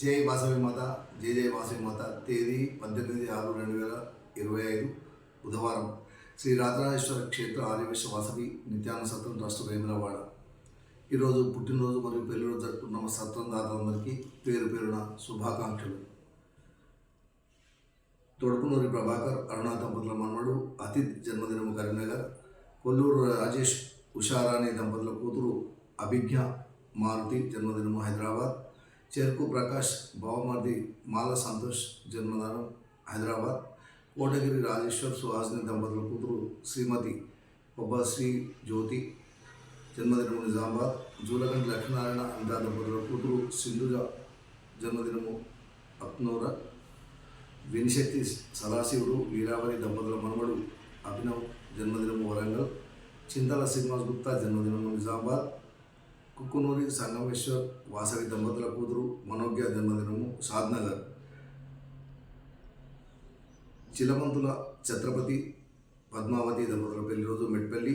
జై వాసవి మాత, జై జై వాసవి మాత. తేదీ 18/6/2025 బుధవారం. శ్రీ రాజరాజేశ్వర క్షేత్ర ఆర్యవేశ వాసవి నిత్యాన సత్రం ట్రస్ట్ వేములవాడ. ఈరోజు పుట్టినరోజు మరియు పెళ్లిరోజు జరుపుకున్న సత్రం దాతలందరికీ పేరు పేరున శుభాకాంక్షలు. తొడుకునూరి ప్రభాకర్ అరుణా దంపతుల మన్మడు అతిథ్ జన్మదినము కరీంనగర్. కొల్లూరు రాజేష్ ఉషారాణి దంపతుల కూతురు అభిజ్ఞ మారుతి జన్మదినము హైదరాబాద్. చెరుకు ప్రకాష్ బావమర్ది మాల సంతోష్ జన్మదినం హైదరాబాద్. కోటగిరి రాజేశ్వర్ సుహాసిని దంపతుల కూతురు శ్రీమతి శ్రీ జ్యోతి జన్మదినము నిజామాబాద్. జూలగంటి లక్ష్మీనారాయణ అంతా దంపతుల కూతురు సింధుజ జన్మదినము అక్నూర. వినిశెట్టి సదాశివుడు లీలావరి దంపతుల మనవడు అభినవ్ జన్మదినము వరంగల్. చింతల శ్రీనివాస్ గుప్తా జన్మదినము నిజామాబాద్. కుక్కునూరి సంగమేశ్వర్ వాసవి దంపతుల కూతురు మనోజ్ఞ జన్మదినము షాద్నగర్. చిలమంతుల ఛత్రపతి పద్మావతి దంపతుల పెళ్లి రోజు మెట్పల్లి.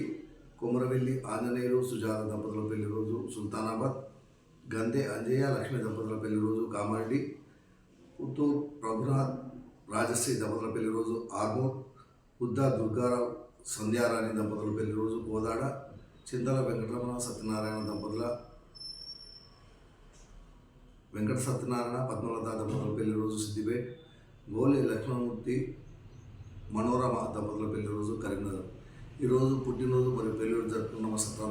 కొమరవెల్లి ఆంజనేయులు సుజాత దంపతుల పెళ్లి రోజు సుల్తానాబాద్. గంధే అంజయ్య లక్ష్మీ దంపతుల పెళ్లి రోజు కామారెడ్డి. పుత్తూరు రఘునాథ్ రాజశ్రీ దంపతుల పెళ్లి రోజు ఆర్మూర్. బుద్ధ దుర్గారావు సంధ్యారాణి దంపతుల పెళ్లి రోజు కోదాడ. చింతల వెంకట సత్యనారాయణ పద్మలత దంపతుల పెళ్లి రోజు సిద్దిపేట్. గోలి లక్ష్మణమూర్తి మనోరమ దంపతుల పెళ్లి రోజు కరీంనగర్. ఈరోజు పుట్టినరోజు మరియు పెళ్లిరోజు జరుపుకున్న సత్రం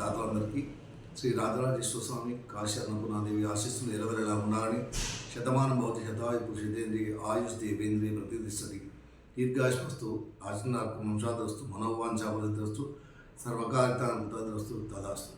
దాతలందరికీ శ్రీ రాజరాజేశ్వర స్వామి కాశీ అన్నపూర్ణాదేవి ఆశీస్సులు ఎలవెలా ఉండాలని. శతమానం భవతి శతాయు పురుషేంద్రియ ఆయుష్ దేవేంద్రియ ప్రతిష్టతి దీర్ఘాయుష్మస్తు ఆచరణాత్మ వంశాదస్తు మనోవాంఛాపదస్తు సర్వకారితాంతస్తు తదాస్తు.